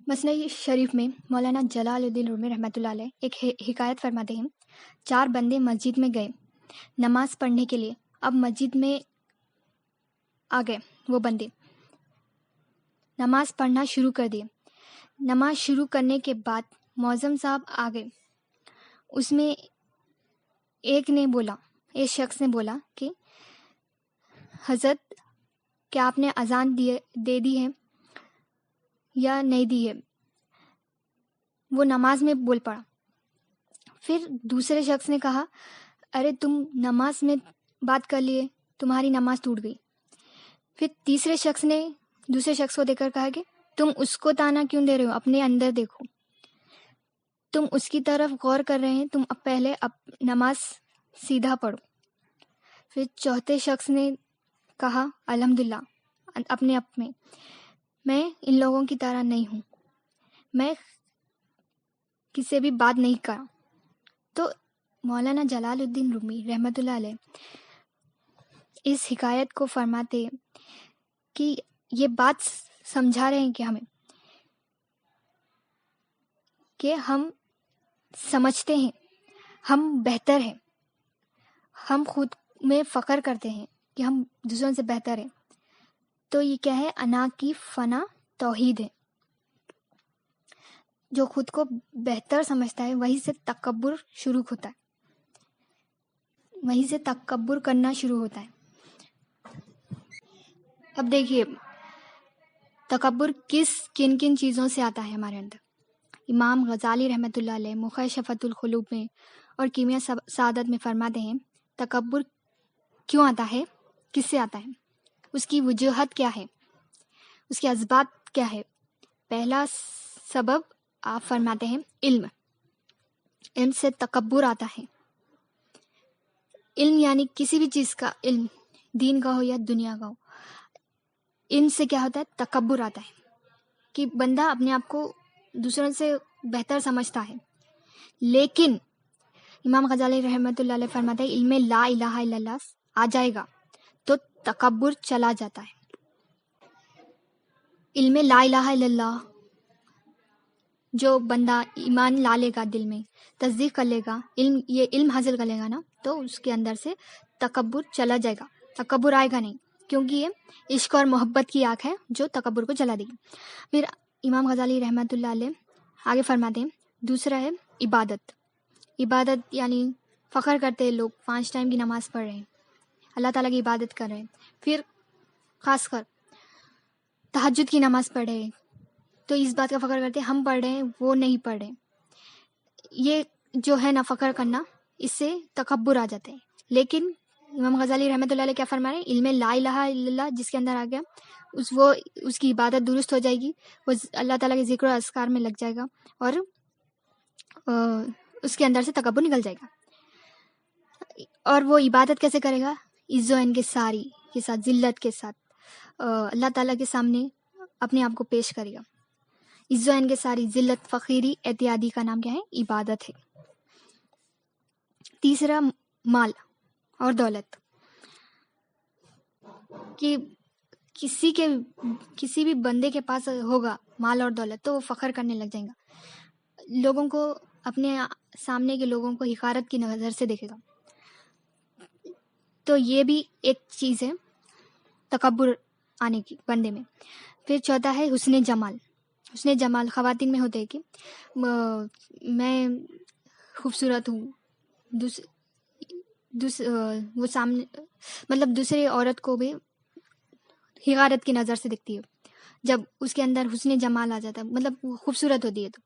مسنوی شریف میں مولانا جلال الدین رومی رحمۃ اللہ علیہ ایک حکایت فرماتے ہیں، 4 بندے مسجد میں گئے نماز پڑھنے کے لیے۔ اب مسجد میں آ گئے وہ بندے، نماز پڑھنا شروع کر دیے۔ نماز شروع کرنے کے بعد مؤذن صاحب آ گئے۔ اس میں ایک شخص نے بولا کہ حضرت، کیا آپ نے اذان دے دی ہے یا نہیں دی ہے؟ وہ نماز میں بول پڑا۔ پھر دوسرے شخص نے کہا، ارے تم نماز میں بات کر لیے، تمہاری نماز ٹوٹ گئی۔ پھر تیسرے شخص نے دوسرے شخص کو دیکھ کر کہا کہ تم اس کو تانا کیوں دے رہے ہو، اپنے اندر دیکھو، تم اس کی طرف غور کر رہے ہیں، تم اب پہلے نماز سیدھا پڑھو۔ پھر چوتھے شخص نے کہا، الحمدللہ، اپنے آپ میں ان لوگوں کی طرح نہیں ہوں، میں کسی سے بھی بات نہیں کرا۔ تو مولانا جلال الدین رومی رحمۃ اللہ علیہ اس حکایت کو فرماتے کہ یہ بات سمجھا رہے ہیں کہ ہمیں کہ ہم سمجھتے ہیں، ہم بہتر ہیں، ہم خود میں فخر کرتے ہیں کہ ہم دوسروں سے بہتر ہیں۔ تو یہ کیا ہے؟ انا کی فنا توحید ہے۔ جو خود کو بہتر سمجھتا ہے وہیں سے تکبر شروع ہوتا ہے، وہیں سے تکبر کرنا شروع ہوتا ہے۔ اب دیکھیے تکبر کن کن چیزوں سے آتا ہے ہمارے اندر۔ امام غزالی رحمۃ اللہ علیہ مکاشفۃ القلوب میں اور کیمیا سعادت میں فرماتے ہیں، تکبر کیوں آتا ہے، کس سے آتا ہے، اس کی وجوہات کیا ہے، اس کے اسباب کیا ہے۔ پہلا سبب آپ فرماتے ہیں علم سے تکبر آتا ہے۔ علم یعنی کسی بھی چیز کا علم، دین کا ہو یا دنیا کا ہو، علم سے کیا ہوتا ہے؟ تکبر آتا ہے کہ بندہ اپنے آپ کو دوسروں سے بہتر سمجھتا ہے۔ لیکن امام غزالی رحمۃ اللہ علیہ فرماتے ہیں، علم لا الہ الا اللہ آ جائے گا تو تکبر چلا جاتا ہے۔ علم لا الہ الا اللہ جو بندہ ایمان لا لے گا، دل میں تصدیق کر لے گا، یہ علم حاصل کر لے گا نا، تو اس کے اندر سے تکبر چلا جائے گا، تکبر آئے گا نہیں، کیونکہ یہ عشق اور محبت کی آنکھ ہے جو تکبر کو جلا دے گی۔ پھر امام غزالی رحمۃ اللہ علیہ آگے فرماتے ہیں، دوسرا ہے عبادت یعنی فخر کرتے ہیں لوگ، 5 ٹائم کی نماز پڑھ رہے ہیں، اللہ تعالیٰ کی عبادت کر رہے ہیں، پھر خاص کر تہجد کی نماز پڑھ رہے ہیں، تو اس بات کا فخر کرتے ہیں ہم پڑھ رہے ہیں، وہ نہیں پڑھ رہے۔ یہ جو ہے نا فخر کرنا، اس سے تکبر آ جاتے ہیں۔ لیکن امام غزالی رحمۃ اللہ علیہ کیا فرما رہے ہیں؟ علم لا الہ الا اللہ جس کے اندر آ گیا، اس کی عبادت درست ہو جائے گی، وہ اللہ تعالیٰ کے ذکر و اذکار میں لگ جائے گا، اور اس کے اندر سے تکبر نکل جائے گا۔ اور وہ عبادت کیسے کرے گا؟ عز و انکساری کے ساتھ، ذلت کے ساتھ اللہ تعالیٰ کے سامنے اپنے آپ کو پیش کرے گا۔ عز و انکساری، ذلت، فقیری اتیادی کا نام کیا ہے؟ عبادت ہے۔ تیسرا مال اور دولت، کہ کسی بھی بندے کے پاس ہوگا مال اور دولت تو وہ فخر کرنے لگ جائے گا، لوگوں کو، اپنے سامنے کے لوگوں کو حقارت کی نظر سے دیکھے گا۔ تو یہ بھی ایک چیز ہے تکبر آنے کی بندے میں۔ پھر چوتھا ہے حسن جمال خواتین میں ہوتے ہیں کہ میں خوبصورت ہوں، وہ سامنے مطلب دوسری عورت کو بھی حقارت کی نظر سے دیکھتی ہے، جب اس کے اندر حسن جمال آ جاتا ہے، مطلب وہ خوبصورت ہوتی ہے، تو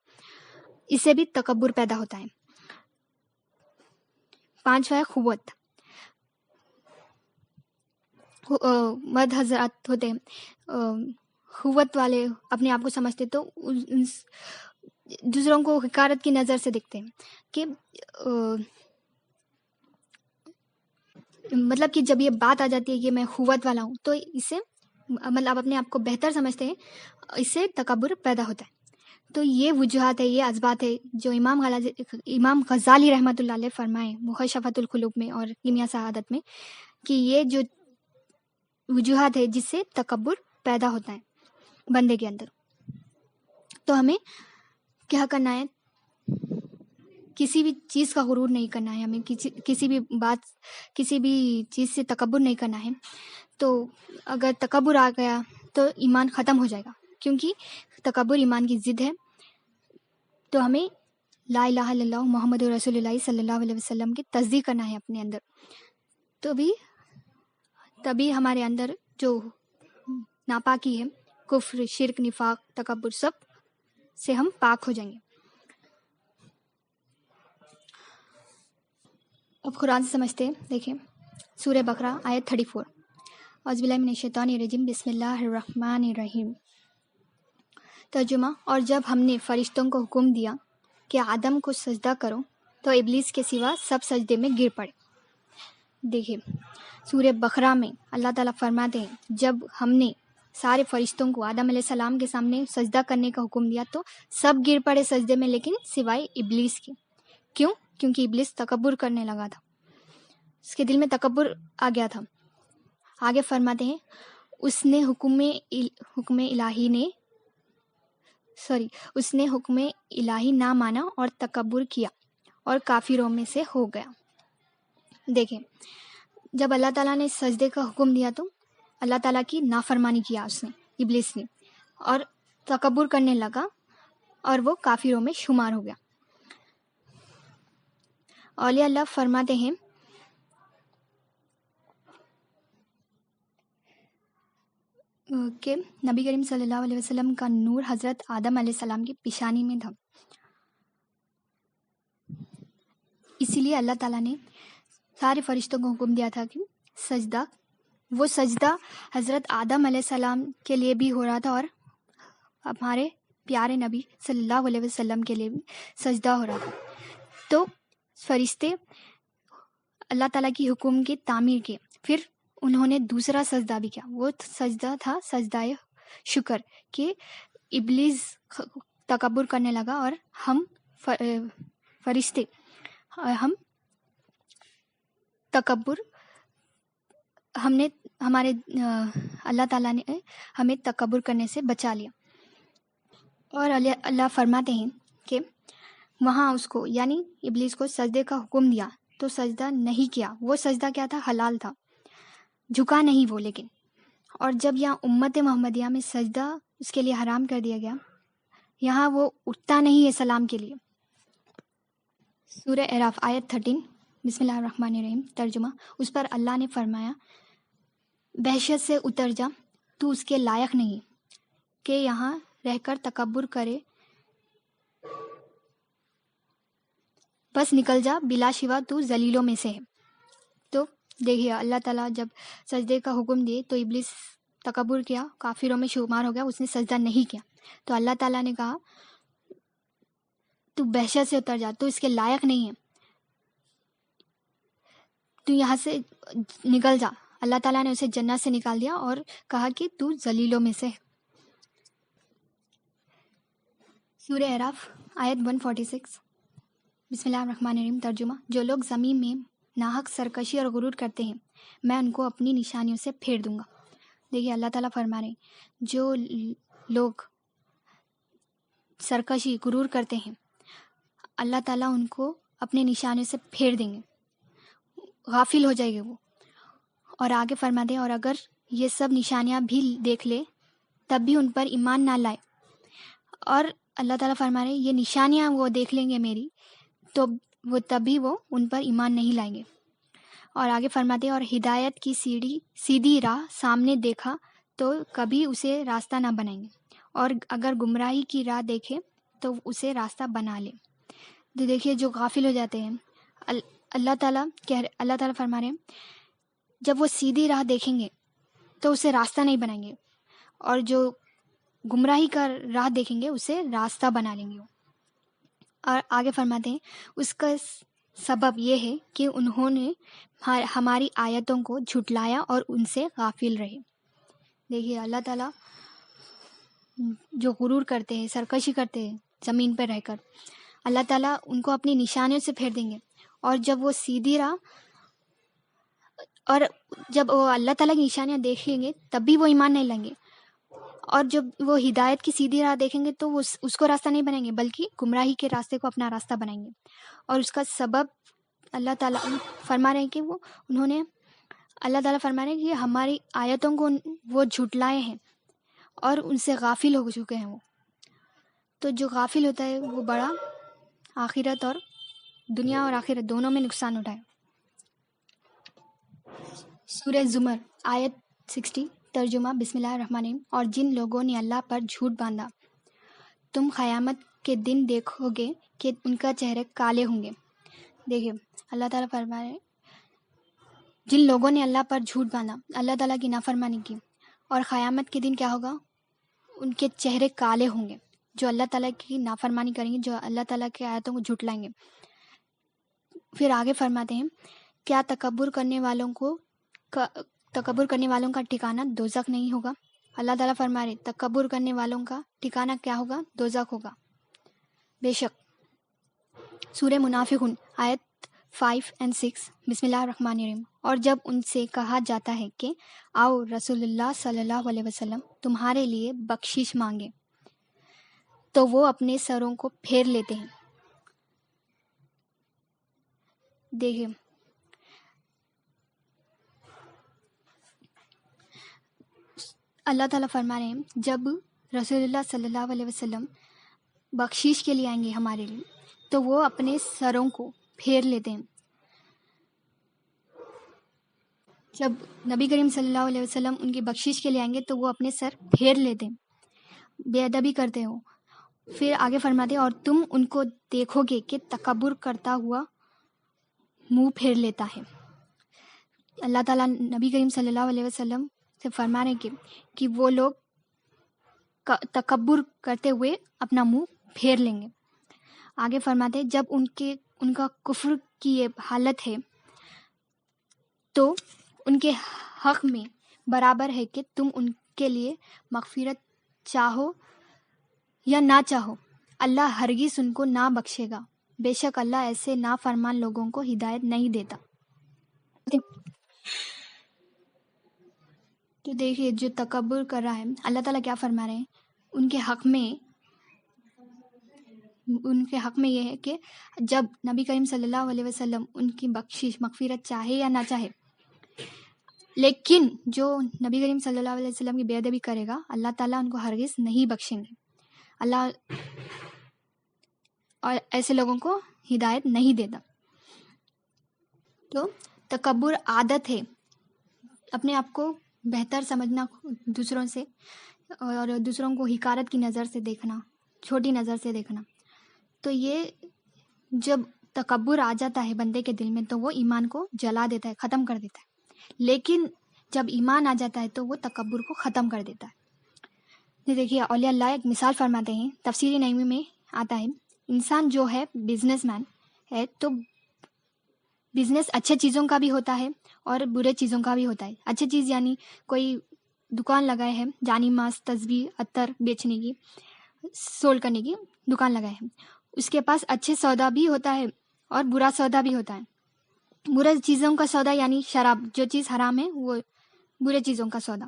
اس سے بھی تکبر پیدا ہوتا ہے۔ 5واں ہے قوت۔ مرد حضرات ہوتے ہیں قوت والے، اپنے آپ کو سمجھتے، تو دوسروں کو حقارت کی نظر سے دیکھتے ہیں کہ مطلب کہ جب یہ بات آ جاتی ہے کہ میں قوت والا ہوں، تو اس سے مطلب اپنے آپ کو بہتر سمجھتے ہیں، اس سے تکبر پیدا ہوتا ہے۔ تو یہ وجوہات ہے، یہ اسباب ہے جو امام غزالی رحمۃ اللہ علیہ فرمائے مکاشفۃ القلوب میں اور کیمیا سعادت میں، کہ یہ جو وجوہات ہے جس سے تکبر پیدا ہوتا ہے بندے کے اندر۔ تو ہمیں کیا کرنا ہے؟ کسی بھی چیز کا غرور نہیں کرنا ہے، ہمیں کسی بھی چیز سے تکبر نہیں کرنا ہے. تو اگر تکبر آ گیا تو ایمان ختم ہو جائے گا، کیونکہ تکبر ایمان کی ضد ہے. تو ہمیں لا الہ الا اللہ محمد رسول اللہ صلی اللہ علیہ وسلم کی تصدیق کرنا ہے اپنے اندر. تبھی ہمارے اندر جو ناپاکی ہے، کفر، شرک، نفاق، تکبر، سب سے ہم پاک ہو جائیں گے. اب قرآن سے سمجھتے ہیں. دیکھیں سورہ بقرہ آیت 34. اعوذ باللہ من الشیطان الرجیم، بسم اللہ الرحمن الرحیم. ترجمہ: اور جب ہم نے فرشتوں کو حکم دیا کہ آدم کو سجدہ کرو تو ابلیس کے سوا سب سجدے میں گر پڑے. دیکھیں سورہ بقرہ میں اللہ تعالیٰ فرماتے ہیں جب ہم نے سارے فرشتوں کو آدم علیہ السلام کے سامنے سجدہ کرنے کا حکم دیا تو سب گر پڑے سجدے میں، لیکن سوائے ابلیس کے. کیوں؟ کیونکہ ابلیس تکبر کرنے لگا تھا، اس کے دل میں تکبر آ گیا تھا. آگے فرماتے ہیں اس نے حکم الہی نہ مانا اور تکبر کیا اور کافروں میں سے ہو گیا. دیکھیں جب اللہ تعالیٰ نے سجدے کا حکم دیا تو اللہ تعالیٰ کی نافرمانی کیا اس نے، ابلیس نے، اور تکبر کرنے لگا اور وہ کافروں میں شمار ہو گیا. اولیاء اللہ فرماتے ہیں کہ نبی کریم صلی اللہ علیہ وسلم کا نور حضرت آدم علیہ السلام کی پیشانی میں تھا. اسی لیے اللہ تعالیٰ نے سارے فرشتوں کو حکم دیا تھا کہ وہ سجدہ حضرت آدم علیہ السلام کے لیے بھی ہو رہا تھا اور ہمارے پیارے نبی صلی اللہ علیہ وسلم کے لیے بھی سجدہ ہو رہا تھا. تو فرشتے اللہ تعالیٰ کی حکم کی تعمیر کی، پھر انہوں نے دوسرا سجدہ بھی کیا. وہ سجدہ تھا سجدہ شکر، کہ ابلیس تکبر کرنے لگا اور ہم فرشتے ہم ہمارے اللہ تعالیٰ نے ہمیں تکبر کرنے سے بچا لیا. اور اللہ فرماتے ہیں کہ وہاں اس کو یعنی ابلیس کو سجدے کا حکم دیا تو سجدہ نہیں کیا. وہ سجدہ کیا تھا؟ حلال تھا، جھکا نہیں وہ. لیکن اور جب یہاں امت محمدیہ میں سجدہ اس کے لیے حرام کر دیا گیا، یہاں وہ اٹھتا نہیں ہے سلام کے لیے. سورہ اعراف آیت 13. بسم اللہ الرحمن الرحیم. ترجمہ: اس پر اللہ نے فرمایا وحشت سے اتر جا، تو اس کے لائق نہیں کہ یہاں رہ کر تکبر کرے، بس نکل جا، بلا شبہ تو ذلیلوں میں سے ہے. تو دیکھیے اللہ تعالیٰ جب سجدے کا حکم دیے تو ابلیس تکبر کیا، کافروں میں شمار ہو گیا، اس نے سجدہ نہیں کیا. تو اللہ تعالیٰ نے کہا تو وحشت سے اتر جا، تو اس کے لائق نہیں ہے، تو یہاں سے نکل جا. اللہ تعالیٰ نے اسے جنت سے نکال دیا اور کہا کہ تو ذلیلوں میں سے ہے. سورہ اعراف آیت 146. بسم اللہ الرحمن الرحیم. ترجمہ: جو لوگ زمین میں ناحق سرکشی اور غرور کرتے ہیں میں ان کو اپنی نشانیوں سے پھیر دوں گا. دیکھیے اللہ تعالیٰ فرما رہے ہیں جو لوگ سرکشی غرور کرتے ہیں اللہ تعالیٰ ان کو اپنے نشانیوں سے پھیر دیں گے، غافل ہو جائے گے وہ. اور آگے فرما دیں اور اگر یہ سب نشانیاں بھی دیکھ لے تب بھی ان پر ایمان نہ لائے. اور اللہ تعالیٰ فرما رہے ہیں یہ نشانیاں وہ دیکھ لیں گے میری تو تب بھی وہ ان پر ایمان نہیں لائیں گے. اور آگے فرماتے ہیں اور ہدایت کی سیدھی راہ سامنے دیکھا تو کبھی اسے راستہ نہ بنائیں گے، اور اگر گمراہی کی راہ دیکھے تو اسے راستہ بنا لے. تو دیکھیے جو غافل ہو جاتے ہیں اللہ تعالیٰ فرما رہے ہیں جب وہ سیدھی راہ دیکھیں گے تو اسے راستہ نہیں بنائیں گے، اور جو گمراہی کا راہ دیکھیں گے اسے راستہ بنا لیں گے. اور آگے فرماتے ہیں اس کا سبب یہ ہے کہ انہوں نے ہماری آیتوں کو جھٹلایا اور ان سے غافل رہے. دیکھیے اللہ تعالیٰ جو غرور کرتے ہیں، سرکشی کرتے ہیں زمین پر رہ کر، اللہ تعالیٰ ان کو اپنی نشانیوں سے پھیر دیں گے. اور جب وہ سیدھی راہ اور جب وہ اللہ تعالیٰ کی نشانیاں دیکھ لیں گے تب بھی وہ ایمان نہیں لائیں گے. اور جب وہ ہدایت کی سیدھی راہ دیکھیں گے تو وہ اس کو راستہ نہیں بنائیں گے بلکہ گمراہی کے راستے کو اپنا راستہ بنائیں گے. اور اس کا سبب اللہ تعالیٰ فرما رہے ہیں کہ اللہ تعالیٰ فرما رہے ہیں کہ ہماری آیتوں کو وہ جھٹلائے ہیں اور ان سے غافل ہو چکے ہیں وہ. تو جو غافل ہوتا ہے وہ بڑا آخرت اور دنیا اور آخرت دونوں میں نقصان اٹھائے. سورہ زمر آیت 60 ترجمہ بسم اللہ الرحمن الرحیم. اور جن لوگوں نے اللہ پر جھوٹ باندھا تم قیامت کے دن دیکھو گے کہ ان کا چہرے کالے ہوں گے. دیکھیے اللہ تعالیٰ فرما رہے ہیں جن لوگوں نے اللہ پر جھوٹ باندھا، اللہ تعالیٰ کی نافرمانی کی، اور قیامت کے دن کیا ہوگا؟ ان کے چہرے کالے ہوں گے. جو اللہ تعالیٰ کی نافرمانی کریں گے، جو اللہ تعالیٰ کی آیتوں کو جھٹلائیں گے. پھر آگے فرماتے ہیں کیا تکبر کرنے والوں کا ٹھکانہ دوزخ نہیں ہوگا؟ اللہ تعالیٰ فرما رہے تکبر کرنے والوں کا ٹھکانہ کیا ہوگا؟ دوزخ ہوگا. بے شک. سورہ منافقون آیت 5 اور 6 بسم اللہ الرحمن الرحیم. اور جب ان سے کہا جاتا ہے کہ آؤ رسول اللہ صلی اللہ علیہ وسلم تمہارے لیے بخشش مانگے تو وہ اپنے سروں کو پھیر لیتے ہیں. دیکھیں اللہ تعالیٰ فرما رہے ہیں جب رسول اللہ صلی اللہ علیہ وسلم بخشش کے لیے آئیں گے ہمارے لیے تو وہ اپنے سروں کو پھیر لیتے ہیں. جب نبی کریم صلی اللہ علیہ وسلم ان کی بخشش کے لیے آئیں گے تو وہ اپنے سر پھیر لیتے ہیں، بے ادبی کرتے ہو. پھر آگے فرماتے ہیں اور تم ان کو دیکھو گے کہ تکبر کرتا ہوا منہ پھیر لیتا ہے. اللہ تعالیٰ نبی کریم صلی اللہ علیہ وسلم سے فرما رہے ہیں کہ وہ لوگ تکبر کرتے ہوئے اپنا منہ پھیر لیں گے. آگے فرماتے ہیں جب ان کا کفر کی یہ حالت ہے تو ان کے حق میں برابر ہے کہ تم ان کے لیے مغفرت چاہو یا نہ چاہو، اللہ ہرگز ان کو نہ بخشے گا. بے شک اللہ ایسے نافرمان لوگوں کو ہدایت نہیں دیتا. تو دیکھیے جو تکبر کر رہا ہے اللہ تعالیٰ کیا فرما رہے ہیں ان کے حق میں یہ ہے کہ جب نبی کریم صلی اللہ علیہ وسلم ان کی بخشش مغفرت چاہے یا نہ چاہے، لیکن جو نبی کریم صلی اللہ علیہ وسلم کی بے ادبی کرے گا اللہ تعالیٰ ان کو ہرگز نہیں بخشیں گے. اللہ اور ایسے لوگوں کو ہدایت نہیں دیتا. تو تکبر عادت ہے، اپنے آپ کو بہتر سمجھنا دوسروں سے، اور دوسروں کو حقارت کی نظر سے دیکھنا، چھوٹی نظر سے دیکھنا. تو یہ جب تکبر آ جاتا ہے بندے کے دل میں تو وہ ایمان کو جلا دیتا ہے، ختم کر دیتا ہے. لیکن جب ایمان آ جاتا ہے تو وہ تکبر کو ختم کر دیتا ہے. دیکھیے اولیاء اللہ ایک مثال فرماتے ہیں، تفسیر نعیمی میں آتا ہے انسان جو ہے بزنس مین ہے تو بزنس اچھے چیزوں کا بھی ہوتا ہے اور برے چیزوں کا بھی ہوتا ہے. اچھے چیز یعنی کوئی دکان لگائے ہے، جانی ماس، تسبیح، عطر بیچنے کی، سول کرنے کی دکان لگائے ہیں. اس کے پاس اچھے سودا بھی ہوتا ہے اور برا سودا بھی ہوتا ہے. برے چیزوں کا سودا یعنی شراب، جو چیز حرام ہے وہ برے چیزوں کا سودا.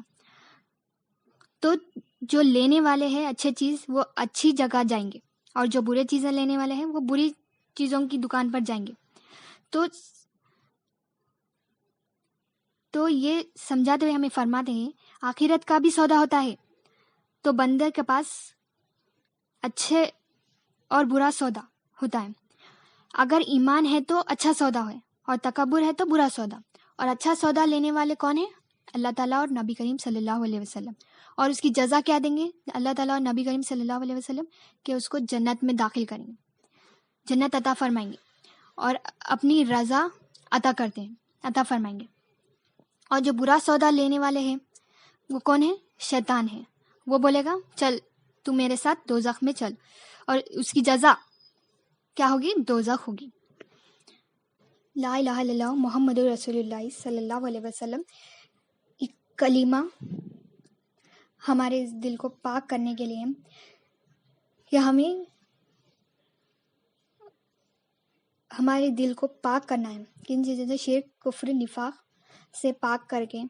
تو جو لینے والے ہیں اچھے چیز وہ اچھی جگہ جائیں گے، اور جو برے چیزیں لینے والے ہیں وہ بری چیزوں کی دکان پر جائیں گے. تو یہ سمجھاتے ہوئے ہمیں فرماتے ہیں آخرت کا بھی سودا ہوتا ہے. تو بندے کے پاس اچھے اور برا سودا ہوتا ہے. اگر ایمان ہے تو اچھا سودا ہے، اور تکبر ہے تو برا سودا. اور اچھا سودا لینے والے کون ہیں؟ اللہ تعالیٰ اور نبی کریم صلی اللہ علیہ وسلم. اور اس کی جزا کیا دیں گے اللہ تعالیٰ اور نبی کریم صلی اللہ علیہ وسلم؟ کہ اس کو جنت میں داخل کریں گے، جنت عطا فرمائیں گے، اور اپنی رضا عطا فرمائیں گے. اور جو برا سودا لینے والے ہیں وہ کون ہے؟ شیطان ہے. وہ بولے گا چل تو میرے ساتھ دوزخ میں چل، اور اس کی جزا کیا ہوگی؟ دوزخ ہوگی. لا الہ الا اللہ محمد رسول اللہ صلی اللہ علیہ وسلم ایک کلمہ ہمارے دل کو پاک کرنے کے لیے، یا ہمیں ہمارے دل کو پاک کرنا ہے کن چیزوں سے؟ شرک، کفر، نفاق سے پاک کر کے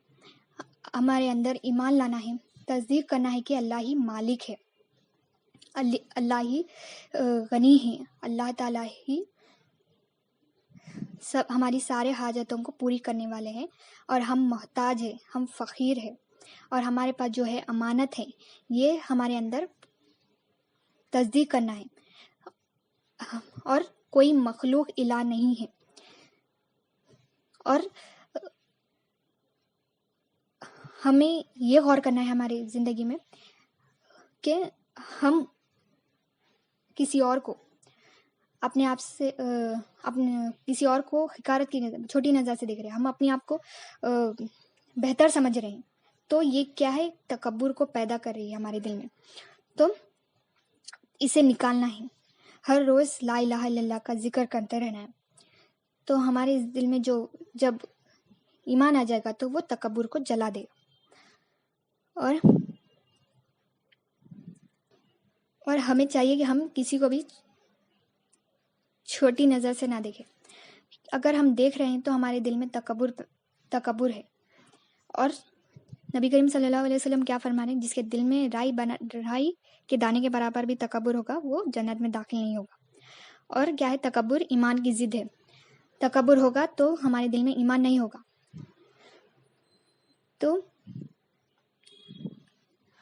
ہمارے اندر ایمان لانا ہے، تصدیق کرنا ہے کہ اللہ ہی مالک ہے، اللہ ہی غنی ہے، اللہ تعالیٰ ہی سب ہماری سارے حاجتوں کو پوری کرنے والے ہیں، اور ہم محتاج ہیں، ہم فقیر ہیں، اور ہمارے پاس جو ہے امانت ہے، یہ ہمارے اندر تصدیق کرنا ہے، اور کوئی مخلوق الہ نہیں ہے، اور ہمیں یہ غور کرنا ہے ہماری زندگی میں کہ ہم کسی اور کو اپنے آپ سے کسی اور کو حقارت کی نظر، چھوٹی نظر سے دیکھ رہے ہیں، ہم اپنے آپ کو بہتر سمجھ رہے ہیں، تو یہ کیا ہے؟ تکبر کو پیدا کر رہی ہے ہمارے دل میں، تو اسے نکالنا ہے، ہر روز لا الہ الا اللہ کا ذکر کرتے رہنا ہے، تو ہمارے دل میں جب ایمان آ جائے گا تو وہ تکبر کو جلا دے گا، اور ہمیں چاہیے کہ ہم کسی کو بھی چھوٹی نظر سے نہ دیکھیں، اگر ہم دیکھ رہے ہیں تو ہمارے دل میں تکبر ہے، اور نبی کریم صلی اللہ علیہ وسلم کیا فرما رہے ہیں؟ جس کے دل میں رائی کے دانے کے برابر بھی تکبر ہوگا وہ جنت میں داخل نہیں ہوگا۔ اور کیا ہے؟ تکبر ایمان کی ضد ہے، تکبر ہوگا تو ہمارے دل میں ایمان نہیں ہوگا، تو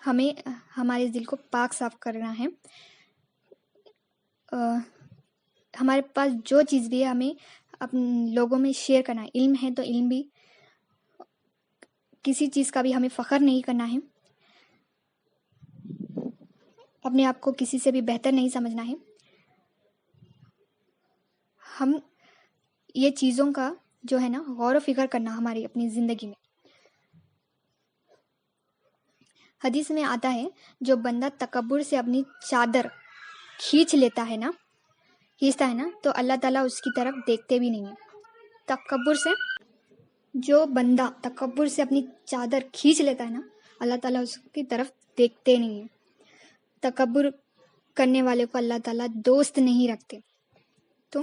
ہمیں ہمارے دل کو پاک صاف کرنا ہے، ہمارے پاس جو چیز بھی ہے ہمیں اپنے لوگوں میں شیئر کرنا ہے، علم ہے تو علم بھی، کسی چیز کا بھی ہمیں فخر نہیں کرنا ہے، اپنے آپ کو کسی سے بھی بہتر نہیں سمجھنا ہے، ہم یہ چیزوں کا جو ہے نا غور و فکر کرنا ہماری اپنی زندگی میں۔ حدیث میں آتا ہے جو بندہ تکبر سے اپنی چادر کھینچتا ہے نا تو اللہ تعالیٰ اس کی طرف دیکھتے بھی نہیں ہے۔ جو بندہ تکبر سے اپنی چادر کھینچ لیتا ہے نا، اللہ تعالیٰ اس کی طرف دیکھتے نہیں ہے، تکبر کرنے والے کو اللہ تعالیٰ دوست نہیں رکھتے۔ تو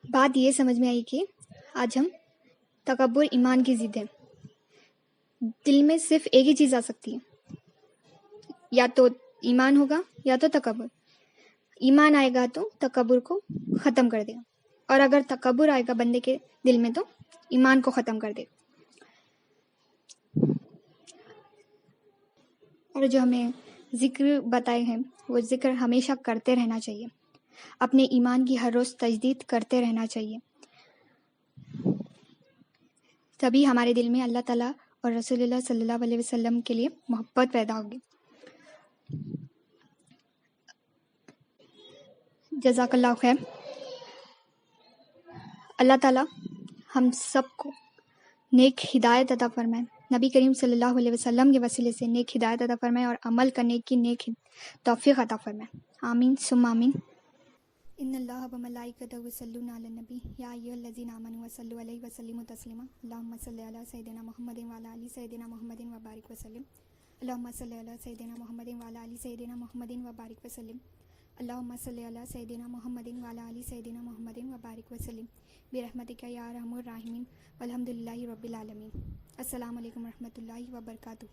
بات یہ سمجھ میں آئی کہ آج ہم تکبر ایمان کی ضد ہے، دل میں صرف ایک ہی چیز آ سکتی ہے، یا تو ایمان ہوگا یا تو تکبر، ایمان آئے گا تو تکبر کو ختم کر دے گا، اور اگر تکبر آئے گا بندے کے دل میں تو ایمان کو ختم کر دے گا۔ اور جو ہمیں ذکر بتائے ہیں وہ ذکر ہمیشہ کرتے رہنا چاہیے، اپنے ایمان کی ہر روز تجدید کرتے رہنا چاہیے، تبھی ہمارے دل میں اللہ تعالیٰ اور رسول اللہ صلی اللہ علیہ وسلم کے لیے محبت پیدا ہوگی۔ جزاک اللہ خیر۔ اللہ تعالیٰ ہم سب کو نیک ہدایت عطا فرمائے، نبی کریم صلی اللہ علیہ وسلم کے وسیلے سے نیک ہدایت عطا فرمائے، اور عمل کرنے کی نیک توفیق عطا فرمائے، آمین ثم آمین۔ ان اللہ و ملائکتہ یصلون علی النبی یا ایھا الذین آمنوا صلوا علیہ وسلموا تسلیما، اللہم صل علی سیدنا محمد وعلی آل سیدنا محمد وبارک وسلم، اللہم صل علی سیدنا محمد وعلی آل سیدنا محمد وبارک وسلم، اللہم صل علی سیدنا محمد وعلی آل سیدنا محمد وبارک وسلم برحمتک یا ارحم الراحمین، والحمد للہ رب العالمین۔ السلام علیکم ورحمۃ اللہ وبرکاتہ۔